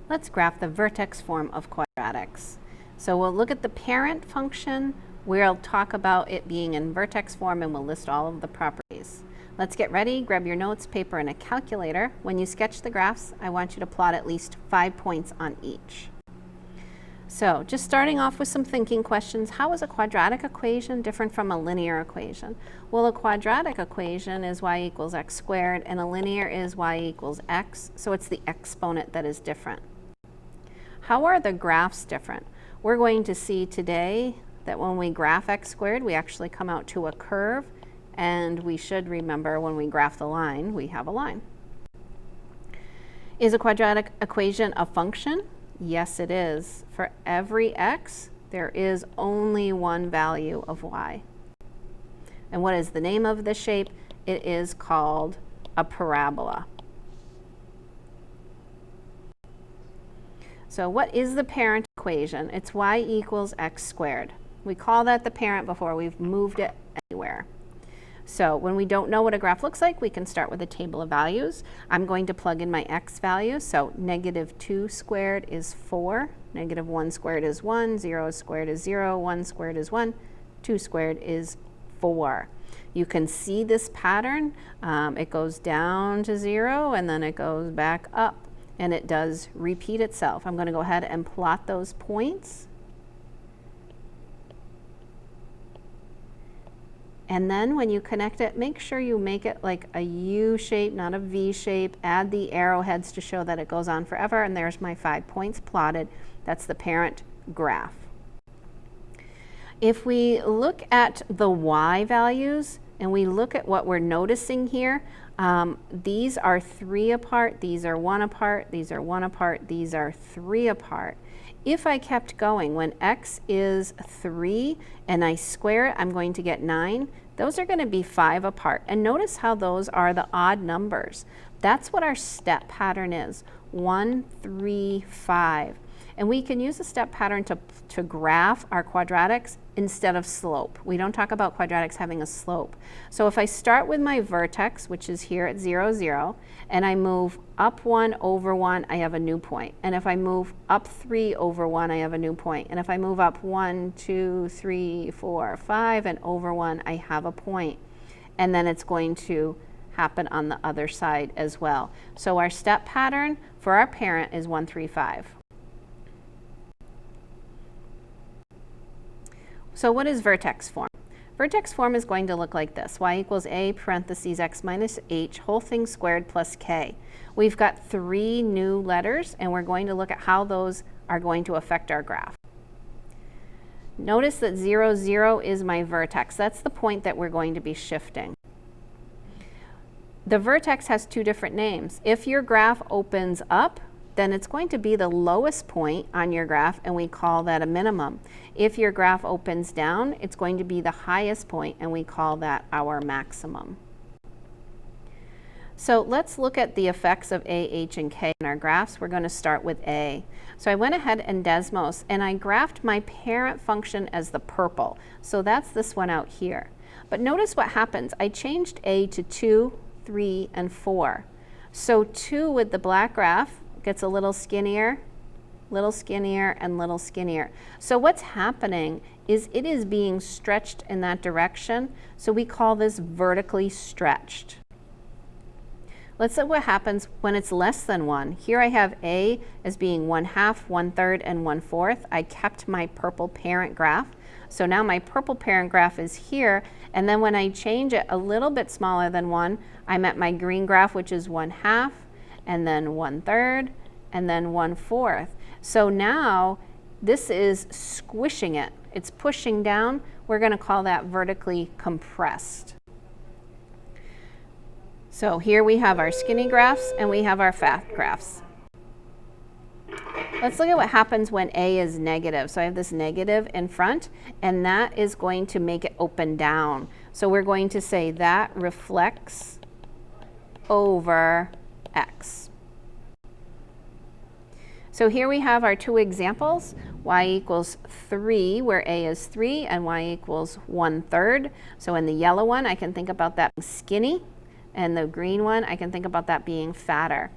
Let's graph the vertex form of quadratics. So we'll look at the parent function. We'll talk about it being in vertex form and we'll list all of the properties. Let's get ready, grab your notes, paper, and a calculator. When you sketch the graphs, I want you to plot at least 5 points on each. So just starting off with some thinking questions, how is a quadratic equation different from a linear equation? Well, a quadratic equation is y equals x squared and a linear is y equals x, so it's the exponent that is different. How are the graphs different? We're going to see today that when we graph x squared, we actually come out to a curve, and we should remember when we graph the line, we have a line. Is a quadratic equation a function? Yes, it is. For every x, there is only one value of y. And what is the name of the shape? It is called a parabola. So what is the parent equation? It's y equals x squared. We call that the parent before we've moved it anywhere. So when we don't know what a graph looks like, we can start with a table of values. I'm going to plug in my x value. So -2 squared is 4, -1 squared is 1, 0 squared is 0, 1 squared is 1, 2 squared is 4. You can see this pattern. It goes down to 0 and then it goes back up, and it does repeat itself. I'm going to go ahead and plot those points. And then when you connect it, make sure you make it like a U shape, not a V shape. Add the arrowheads to show that it goes on forever. And there's my 5 points plotted. That's the parent graph. If we look at the y values and we look at what we're noticing here, these are 3 apart, these are 1 apart, these are 1 apart, these are 3 apart. If I kept going, when x is 3 and I square it, I'm going to get 9. Those are going to be 5 apart. And notice how those are the odd numbers. That's what our step pattern is, 1, 3, 5. And we can use a step pattern to graph our quadratics instead of slope. We don't talk about quadratics having a slope. So if I start with my vertex, which is here at 0, 0, and I move up 1 over 1, I have a new point. And if I move up 3 over 1, I have a new point. And if I move up 1, 2, 3, 4, 5, and over 1, I have a point. And then it's going to happen on the other side as well. So our step pattern for our parent is 1, 3, 5. So what is vertex form? Vertex form is going to look like this. Y equals a parentheses x minus h whole thing squared plus k. We've got 3 new letters, and we're going to look at how those are going to affect our graph. Notice that 0, 0 is my vertex. That's the point that we're going to be shifting. The vertex has 2 different names. If your graph opens up, then it's going to be the lowest point on your graph, and we call that a minimum. If your graph opens down, it's going to be the highest point, and we call that our maximum. So let's look at the effects of A, H, and K in our graphs. We're going to start with A. So I went ahead and Desmos, and I graphed my parent function as the purple. So that's this one out here. But notice what happens. I changed A to 2, 3, and 4. So 2 with the black graph gets a little skinnier, and little skinnier. So what's happening is it is being stretched in that direction. So we call this vertically stretched. Let's see what happens when it's less than 1. Here I have A as being 1/2, 1/3, and 1/4. I kept my purple parent graph. So now my purple parent graph is here, and then when I change it a little bit smaller than 1, I'm at my green graph, which is 1/2, and then 1/3, and then 1/4. So now this is squishing it. It's pushing down. We're going to call that vertically compressed. So here we have our skinny graphs and we have our fat graphs. Let's look at what happens when A is negative. So I have this negative in front, and that is going to make it open down. So we're going to say that reflects over X. So here we have our 2 examples, y equals 3, where A is 3, and y equals 1/3. So in the yellow one, I can think about that being skinny, and the green one, I can think about that being fatter.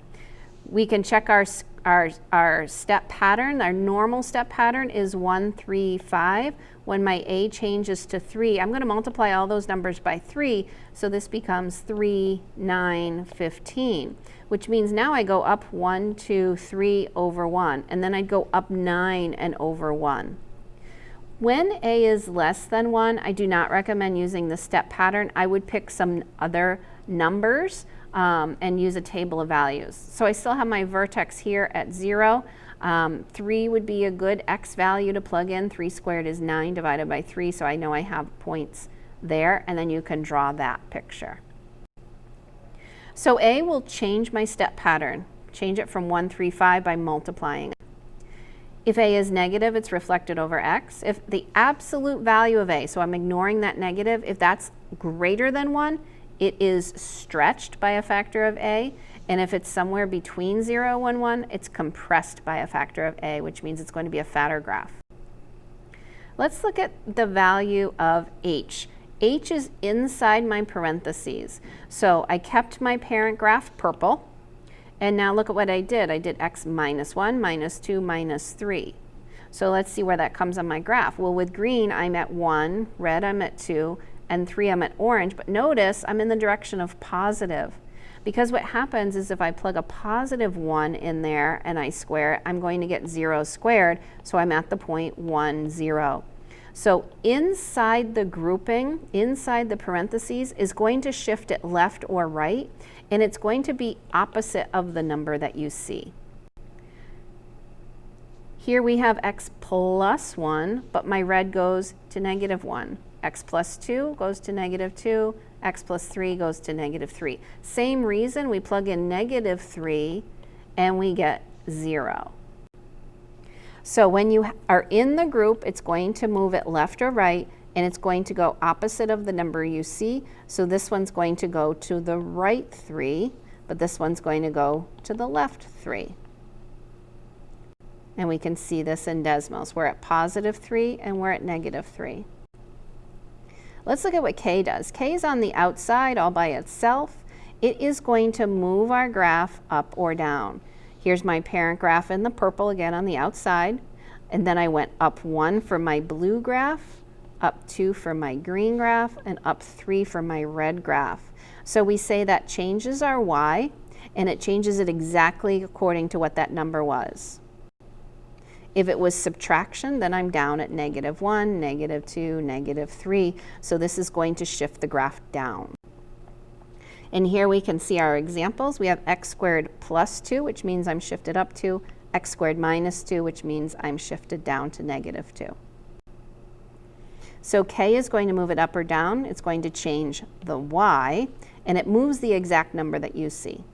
We can check our our step pattern, our normal step pattern is 1, 3, 5. When my A changes to 3, I'm going to multiply all those numbers by 3, so this becomes 3, 9, 15, which means now I go up 1, 2, 3 over 1, and then I'd go up 9 and over 1. When A is less than 1, I do not recommend using the step pattern. I would pick some other numbers and use a table of values. So I still have my vertex here at 0. 3 would be a good x value to plug in. 3 squared is 9 divided by 3, so I know I have points there, and then you can draw that picture. So A will change my step pattern, change it from 1, 3, 5 by multiplying it. If A is negative, it's reflected over x. If the absolute value of A, so I'm ignoring that negative, if that's greater than 1, it is stretched by a factor of A. And if it's somewhere between 0 and 1, it's compressed by a factor of A, which means it's going to be a fatter graph. Let's look at the value of H. H is inside my parentheses. So I kept my parent graph purple. And now look at what I did. I did x minus 1, minus 2, minus 3. So let's see where that comes on my graph. Well, with green, I'm at 1, red, I'm at 2, and 3, I'm at orange. But notice I'm in the direction of positive. Because what happens is if I plug a positive 1 in there and I square it, I'm going to get 0 squared. So I'm at the point 1, 0. So inside the grouping, inside the parentheses, is going to shift it left or right, and it's going to be opposite of the number that you see. Here we have x plus 1, but my red goes to negative 1. X plus 2 goes to negative 2. X plus 3 goes to negative 3. Same reason, we plug in negative 3 and we get 0. So when you are in the group, it's going to move it left or right, and it's going to go opposite of the number you see. So this one's going to go to the right 3, but this one's going to go to the left 3. And we can see this in Desmos. We're at positive 3 and we're at negative 3. Let's look at what K does. K is on the outside all by itself. It is going to move our graph up or down. Here's my parent graph in the purple again on the outside. And then I went up 1 for my blue graph, up 2 for my green graph, and up 3 for my red graph. So we say that changes our Y, and it changes it exactly according to what that number was. If it was subtraction, then I'm down at negative 1, negative 2, negative 3. So this is going to shift the graph down. And here we can see our examples. We have x squared plus 2, which means I'm shifted up 2, x squared minus 2, which means I'm shifted down to negative 2. So K is going to move it up or down. It's going to change the Y, and it moves the exact number that you see.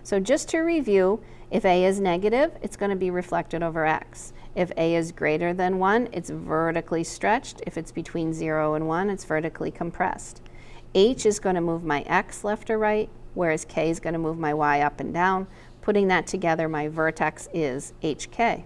So just to review, if A is negative, it's going to be reflected over x. If A is greater than 1, it's vertically stretched. If it's between 0 and 1, it's vertically compressed. H is going to move my x left or right, whereas K is going to move my Y up and down. Putting that together, my vertex is HK.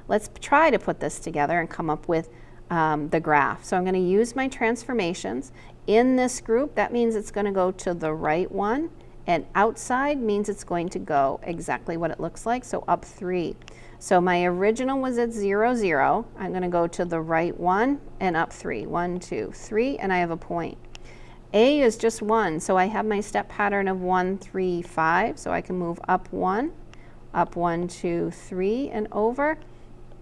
Let's try to put this together and come up with the graph. So I'm going to use my transformations. In this group, that means it's going to go to the right one, and outside means it's going to go exactly what it looks like, so up 3. So my original was at 0, 0. I'm going to go to the right one and up 3. 1, 2, 3, and I have a point. A is just 1, so I have my step pattern of 1, 3, 5, so I can move up 1, 2, 3, and over.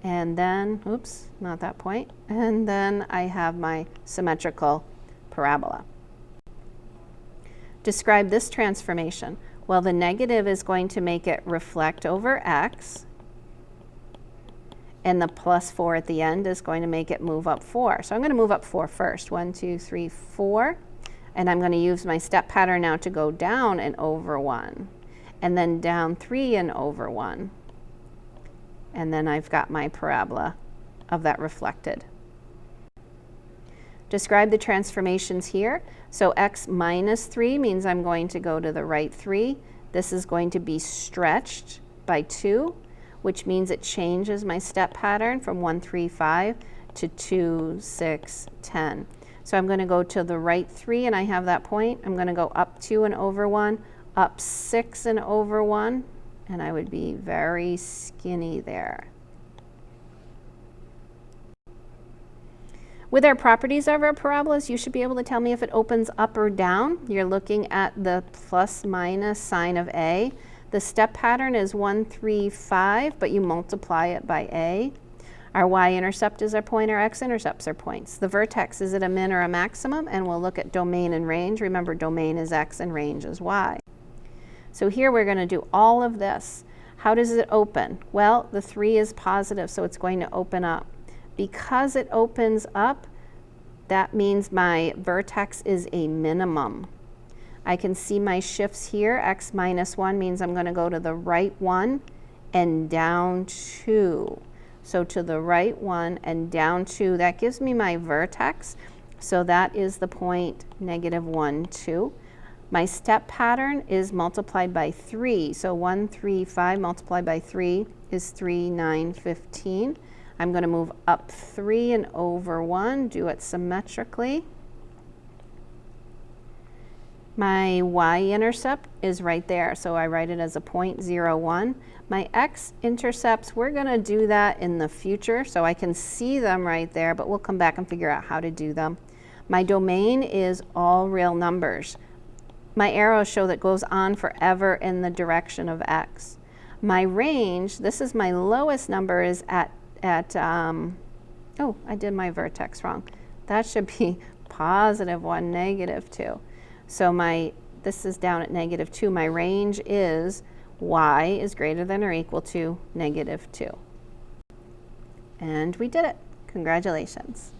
And then, oops, not that point. And then I have my symmetrical parabola. Describe this transformation. Well, the negative is going to make it reflect over x, and the plus 4 at the end is going to make it move up 4. So I'm going to move up 4 first. 1, 2, 3, 4. And I'm going to use my step pattern now to go down and over 1. And then down 3 and over 1. And then I've got my parabola of that reflected. Describe the transformations here. So x minus 3 means I'm going to go to the right 3. This is going to be stretched by 2, which means it changes my step pattern from 1, 3, 5 to 2, 6, 10. So I'm going to go to the right 3, and I have that point. I'm going to go up 2 and over 1, up 6 and over 1, and I would be very skinny there. With our properties of our parabolas, you should be able to tell me if it opens up or down. You're looking at the plus minus sign of A. The step pattern is 1, 3, 5, but you multiply it by A. Our y-intercept is our point, our x-intercepts are points. The vertex, is it a min or a maximum? And we'll look at domain and range. Remember, domain is x and range is y. So here we're going to do all of this. How does it open? Well, the 3 is positive, so it's going to open up. Because it opens up, that means my vertex is a minimum. I can see my shifts here. X minus 1 means I'm going to go to the right 1 and down 2. So to the right 1 and down 2, that gives me my vertex. So that is the point -1, 2. My step pattern is multiplied by 3. So 1, 3, 5 multiplied by 3 is 3, 9, 15. I'm going to move up 3 and over 1, do it symmetrically. My y-intercept is right there, so I write it as a 0.01. My x-intercepts, we're going to do that in the future, so I can see them right there, but we'll come back and figure out how to do them. My domain is all real numbers. My arrows show that goes on forever in the direction of x. My range, this is my lowest number, is oh, I did my vertex wrong. That should be +1, -2. So this is down at -2. My range is y is greater than or equal to -2. And we did it. Congratulations.